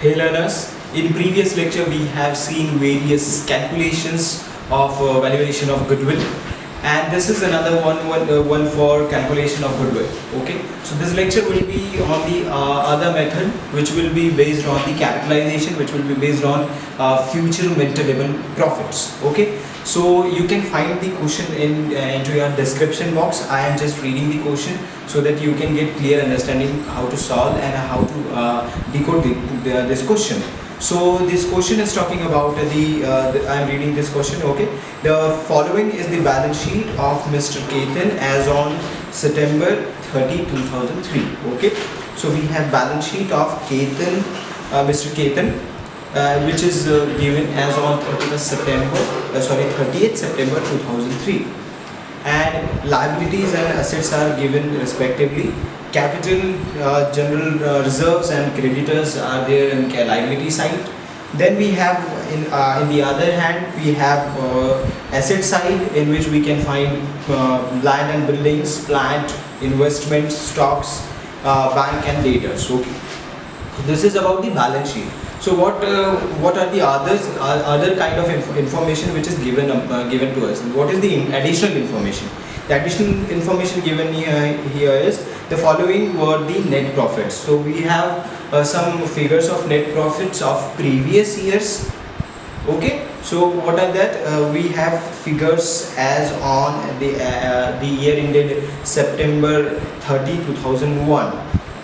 Hey learners, in previous lecture we have seen various calculations of valuation of goodwill, and this is another one for calculation of goodwill. Okay, so this lecture will be on the other method, which will be based on the capitalization, which will be based on future maintainable profits. Okay, so you can find the question into your description box. I am just reading the question so that you can get clear understanding how to solve and how to decode this question. So this question is talking about I am reading this question. Okay, the following is the balance sheet of Mr. Ketan as on September 30, 2003. Okay, so we have balance sheet of Ketan, Mr. Ketan, which is given as on 30th September 2003, and liabilities and assets are given respectively. Capital, general reserves and creditors are there in liability side. Then we have in the other hand we have asset side, in which we can find land and buildings, plant, investments, stocks, bank and debtors. Okay, this is about the balance sheet. So what are the other kind of information which is given to us? What is the additional information? The additional information given here is the following were the net profits. So we have some figures of net profits of previous years. Okay, so what are that? We have figures as on the year ended September 30, 2001.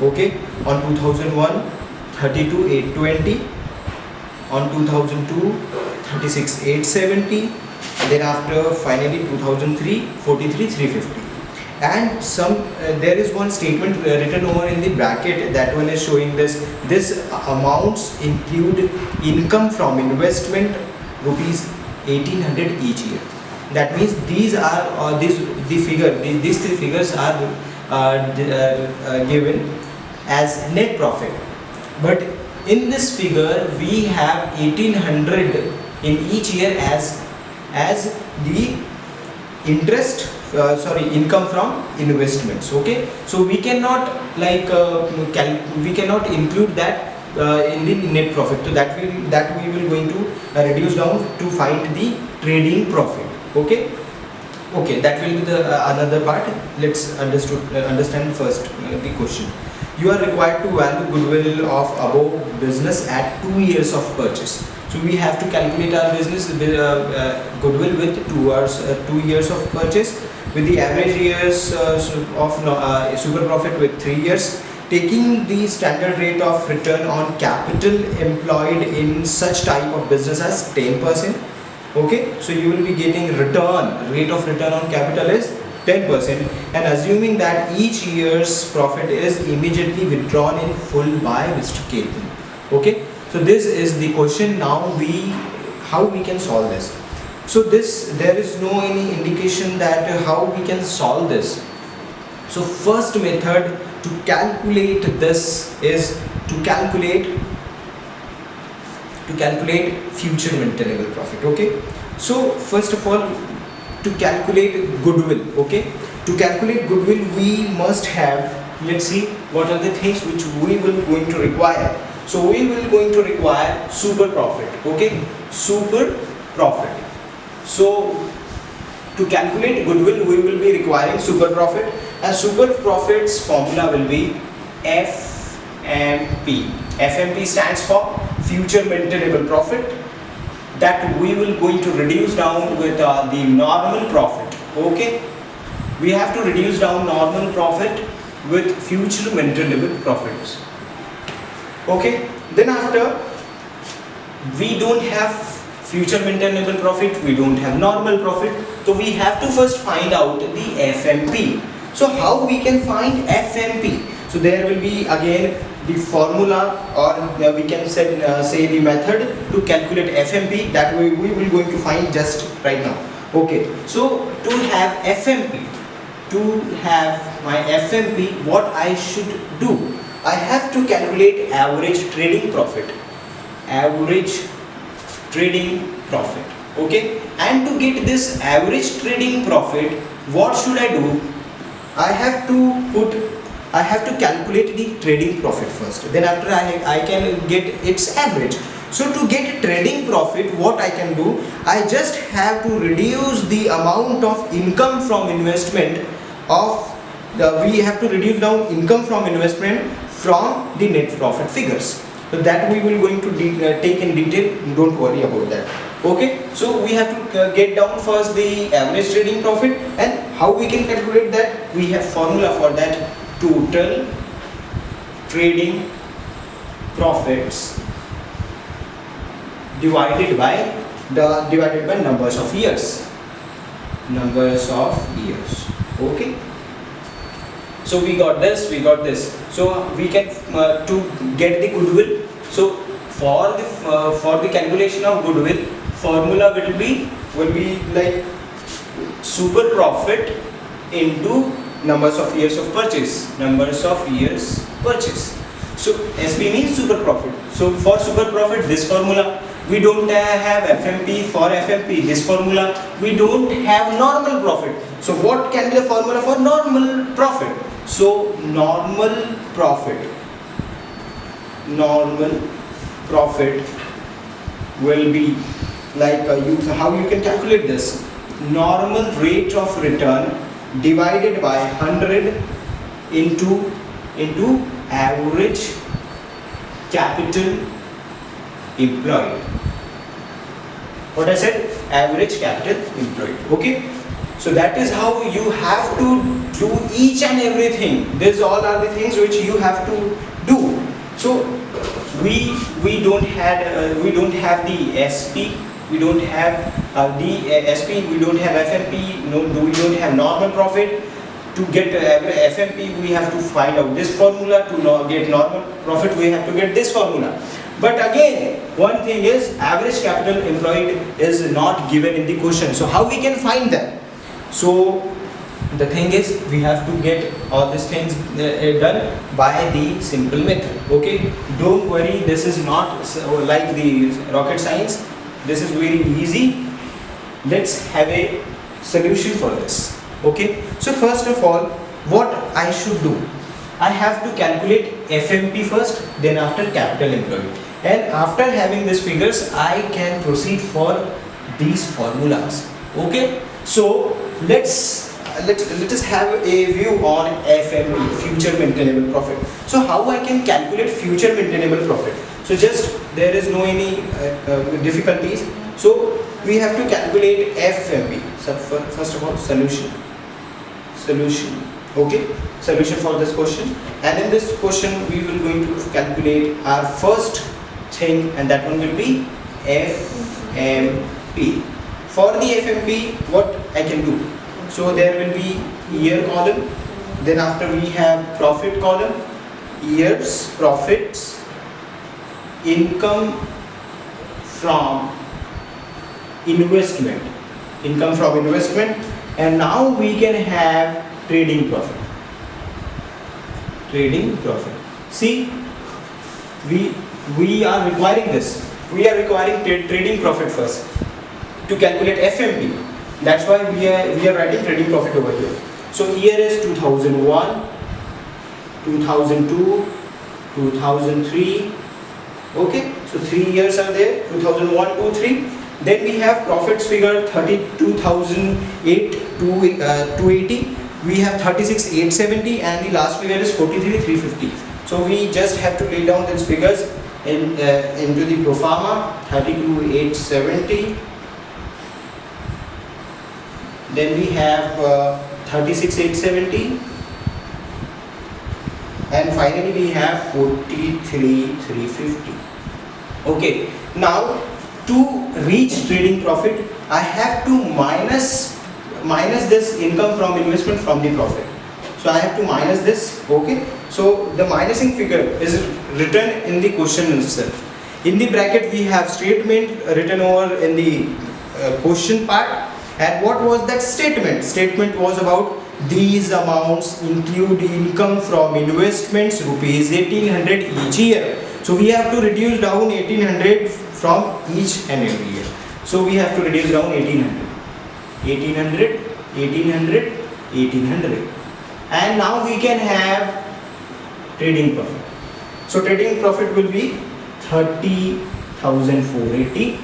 Okay, on 2001, 32,820, on 2002, 36,870, thereafter finally 2003, 43,350. And there is one statement written over in the bracket. That one is showing this amounts include income from investment rupees 1800 each year. That means these three figures are given as net profit, but in this figure we have 1800 in each year as the interest income from investments. Okay, so we cannot we cannot include that in the net profit. So that we will going to reduce down to find the trading profit. Okay, that will be the another part. Let's understand first the question. You are required to value goodwill of above business at 2 years of purchase. So we have to calculate our business goodwill with 2 years of purchase, with the average years of super profit with 3 years, taking the standard rate of return on capital employed in such type of business as 10%. Okay, so you will be getting rate of return on capital is 10%, and assuming that each year's profit is immediately withdrawn in full by Mr. Ketan. Okay, so this is the question. Now how we can solve this? So there is no any indication that how we can solve this. So first method to calculate this is to calculate future maintainable profit. Okay, so first of all, to calculate goodwill. Okay, to calculate goodwill we must have, let's see what are the things which we will going to require. So we will going to require super profit. Okay, super profit. So to calculate goodwill we will be requiring super profit, and super profits formula will be FMP. FMP stands for future maintainable profit, that we will going to reduce down with the normal profit. Okay, we have to reduce down normal profit with future maintainable profits. Okay, then after we don't have future maintainable profit, we don't have normal profit, so we have to first find out the FMP. So how we can find FMP? So there will be again the formula, or we can say the method to calculate FMP, that we will going to find just right now. Okay, so to have my FMP, what I should do? I have to calculate average trading profit. Okay, and to get this average trading profit, what should I do? I have to put I have to calculate the trading profit first. Then after I can get its average. So to get trading profit, what I can do, I just have to reduce the amount of income from investment of we have to reduce down income from investment from the net profit figures. So that we will going to take in detail, don't worry about that. Okay, so we have to get down first the average trading profit, and how we can calculate that, we have formula for that: total trading profits divided by numbers of years. Okay, so we got this. So we can to get the goodwill. So for the calculation of goodwill, formula will be like super profit into numbers of years of purchase. So SP means super profit. So for super profit, this formula. We don't have FMP. For FMP, this formula. We don't have normal profit. So what can be the formula for normal profit? So normal profit will be like how you can calculate this: normal rate of return divided by 100 into average capital employed. What I said? Average capital employed. Okay, so that is how you have to do each and everything. These all are the things which you have to do. So we don't have the SP, we don't have SP, we don't have FMP, we don't have normal profit. To get FMP, we have to find out this formula. To get normal profit, we have to get this formula. But again, one thing is, average capital employed is not given in the question. So how we can find that? So the thing is, we have to get all these things done by the simple method. Okay, don't worry, this is not like the rocket science. This is very easy. Let's have a solution for this. Okay, so first of all, what I should do, I have to calculate FMP first, then after capital employed, and after having these figures, I can proceed for these formulas. Okay, so let us have a view on FMP, future maintainable profit. So how I can calculate future maintainable profit? So just there is no any difficulties. So we have to calculate FMP. So first of all, solution. Okay, solution for this question, and in this question we will going to calculate our first thing, and that one will be FMP. For the FMP, what I can do? So there will be year column, then after we have profit column, years, profits, income from investment, and now we can have trading profit. See, we are requiring this. We are requiring trading profit first to calculate FMP. That's why we are writing trading profit over here. So year is 2001, 2002, 2003. Okay, so 3 years are there, 2001, 2, 3. Then we have profits figure 32,008 to 280. We have 36,870, and the last figure is 43,350. So we just have to lay down these figures into the pro forma. 32,870. Then we have 36,870, and finally we have 43,350. Okay, now to reach trading profit, I have to minus this income from investment from the profit. So I have to minus this. Okay, so the minusing figure is written in the question itself. In the bracket we have statement written over in the question part. And what was that statement? Statement was about these amounts include income from investments rupees 1800 each year. So we have to reduce down 1800 from each and every year. So we have to reduce down 1800, and now we can have trading profit. So trading profit will be 30,480.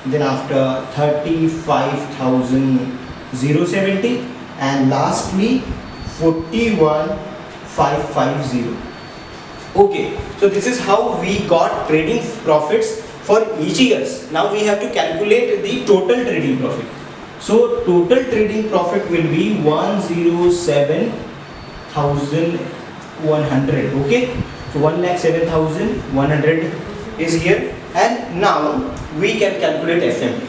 Then after 35,070, and lastly 41,550. Okay, so this is how we got trading profits for each year. Now we have to calculate the total trading profit. So total trading profit will be 107,100. Okay, so 1,07,100 is here, and now we can calculate FMP.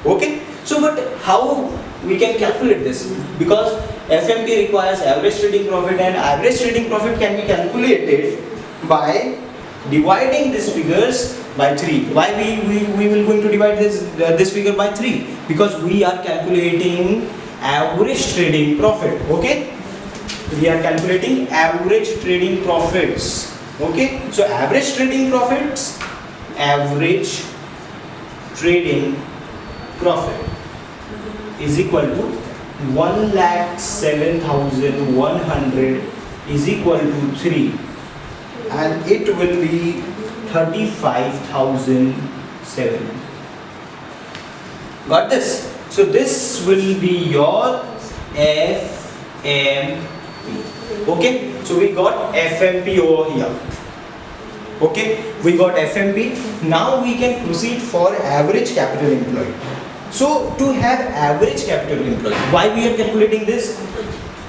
Okay, so but how we can calculate this? Because FMP requires average trading profit, and average trading profit can be calculated by dividing these figures by 3. Why we will going to divide this figure by 3? Because we are calculating average trading profit. Okay, we are calculating average trading profits. Okay, so average trading profits, average trading profit is equal to 1,07,100 is equal to 3, and it will be 35,700. Got this? So this will be your FMP. Okay, so we got FMP over here. Okay, we got FMP. Now we can proceed for average capital employed. So to have average capital employed, why we are calculating this?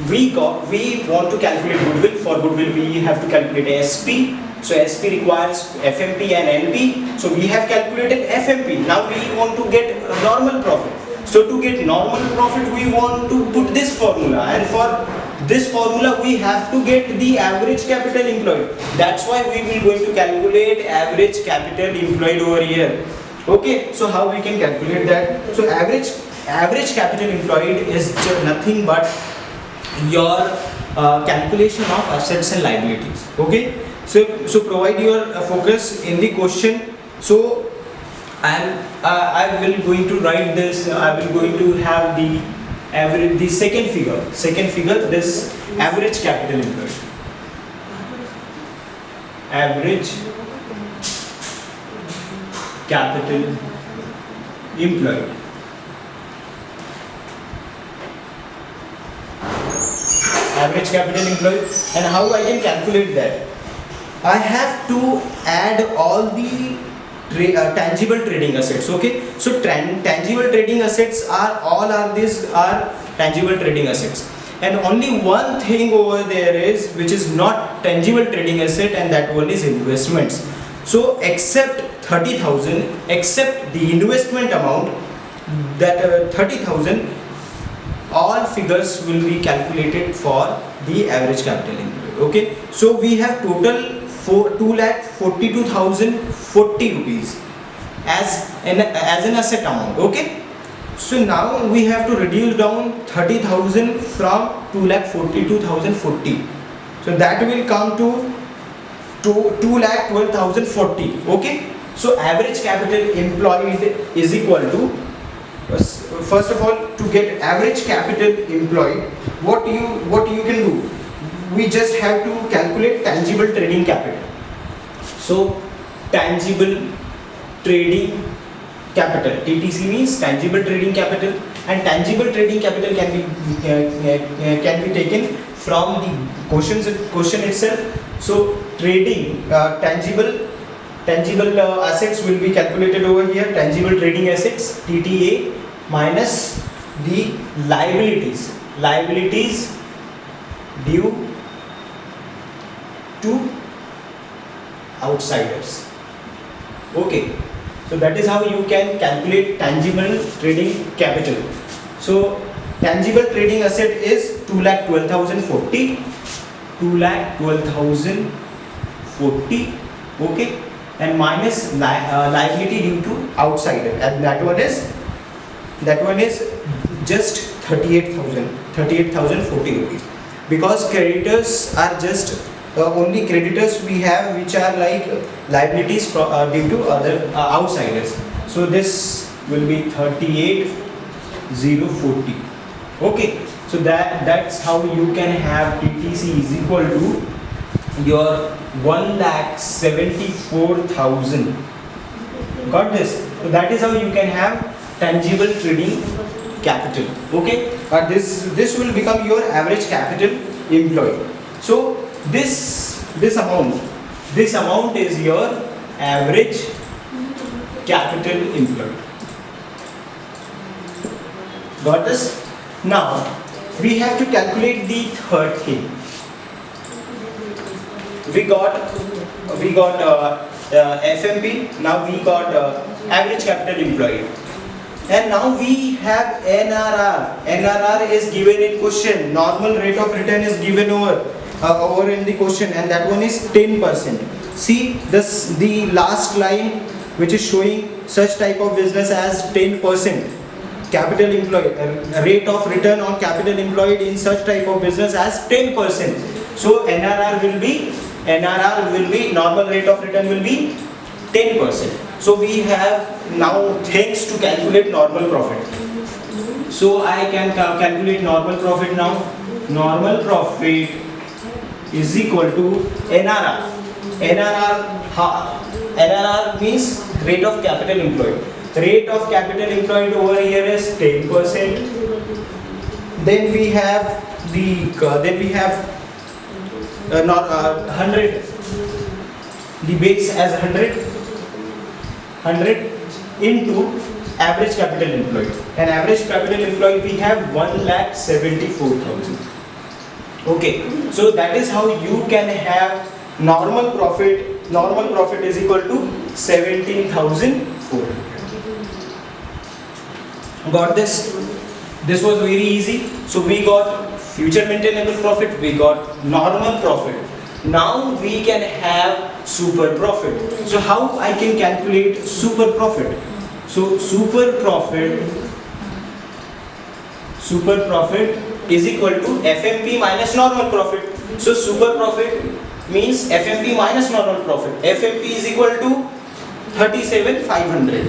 We want to calculate goodwill. For goodwill we have to calculate SP. So SP requires FMP and NP. So we have calculated FMP. Now we want to get a normal profit. So to get normal profit we want to put this formula, and for this formula we have to get the average capital employed. That's why we will going to calculate average capital employed over here. Okay, so how we can calculate that? So average capital employed is just nothing but your calculation of assets and liabilities. Okay, so provide your focus in the question. So I will going to write this. I will going to have the average, the second figure, this average capital employed, average capital employed. Average capital employed. And how I can calculate that? I have to add all the tangible trading assets. Okay, so tangible trading assets are tangible trading assets, and only one thing over there is which is not tangible trading asset, and that one is investments. So except 30,000, except the investment amount, that 30,000, all figures will be calculated for the average capital employed. Okay, so we have total 2,42,040 rupees as an asset amount. Okay, so now we have to reduce down 30,000 from 2,42,040. So that will come to 2,12,040. Okay, so average capital employed is equal to, first of all, to get average capital employed, what you can do? We just have to calculate tangible trading capital. So tangible trading capital, TTC means tangible trading capital, and tangible trading capital can be taken from the question itself. So trading tangible assets will be calculated over here. Tangible trading assets, TTA, minus the liabilities due to outsiders. Okay, so that is how you can calculate tangible trading capital. So tangible trading asset is 2,12,040, 2,12,040. Okay, and minus liability due to outsider, and that one is just 38,040 rupees, because creditors are just only creditors we have which are like liabilities due to other outsiders. So this will be 38,040. Okay, so that's how you can have TTC is equal to your 1,74,000. Got this? So that is how you can have tangible trading capital. Okay, this will become your average capital employed. So this amount is your average capital employed. Got this? Now we have to calculate the third thing. We got FMP. Now we got average capital employed, and now we have NRR. NRR is given in question. Normal rate of return is given over in the question, and that one is 10%. See this, the last line which is showing such type of business as 10%. Capital employed, rate of return on capital employed in such type of business as 10%. So NRR will be normal rate of return will be 10%. So we have now things to calculate normal profit. So I can calculate normal profit now. Normal profit is equal to NRR. NRR means rate of capital employed. Rate of capital employed over here is 10%. Then we have 100. The base as 100 into average capital employed. And average capital employed we have 1,74,000. Okay, so that is how you can have normal profit. Normal profit is equal to 17,400. Got this? This was very easy. So we got future maintainable profit, we got normal profit. Now we can have super profit. So how I can calculate super profit? So super profit is equal to FMP minus normal profit. So super profit means FMP minus normal profit. FMP is equal to 37,500.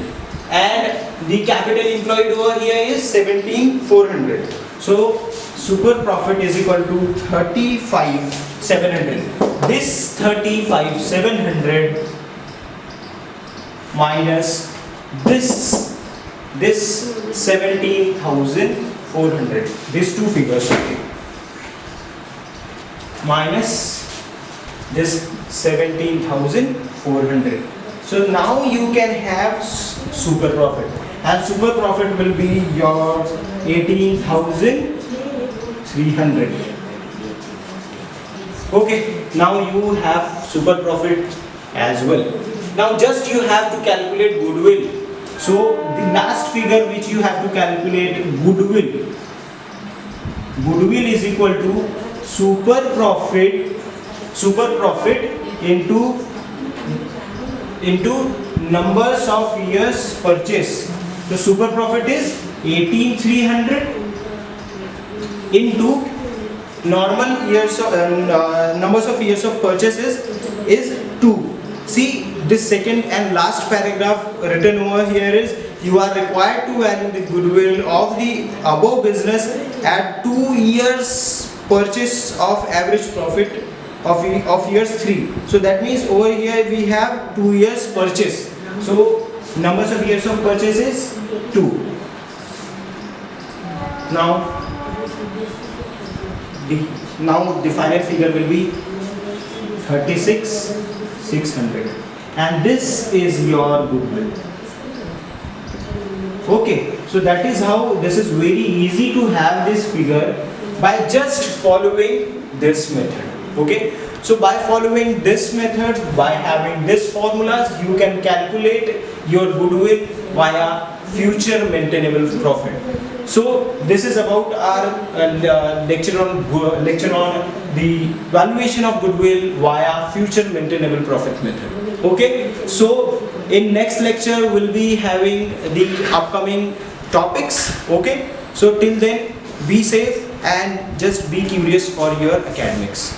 And the capital employed over here is 17,400. So super profit is equal to 35,700. This 35,700 minus this 17,400. These two figures minus this 17,400. So now you can have super profit, and super profit will be your 18,300. Okay, now you have super profit as well. Now just you have to calculate goodwill. So the last figure which you have to calculate, goodwill is equal to super profit into numbers of years purchase. The super profit is 18,300 into normal years of numbers of years of purchases is 2. See this second and last paragraph written over here is you are required to value the goodwill of the above business at 2 years purchase of average profit of years 3. So that means over here we have 2 years purchase. So numbers of years of purchase is 2. Now the final figure will be 36,600, and this is your goodwill. Okay, so that is how this is very easy to have this figure by just following this method. Okay, so by following this method, by having this formulas, you can calculate your goodwill via future maintainable profit. So this is about our lecture on the valuation of goodwill via future maintainable profit method. Okay, so in next lecture we'll be having the upcoming topics. Okay, so till then be safe and just be curious for your academics.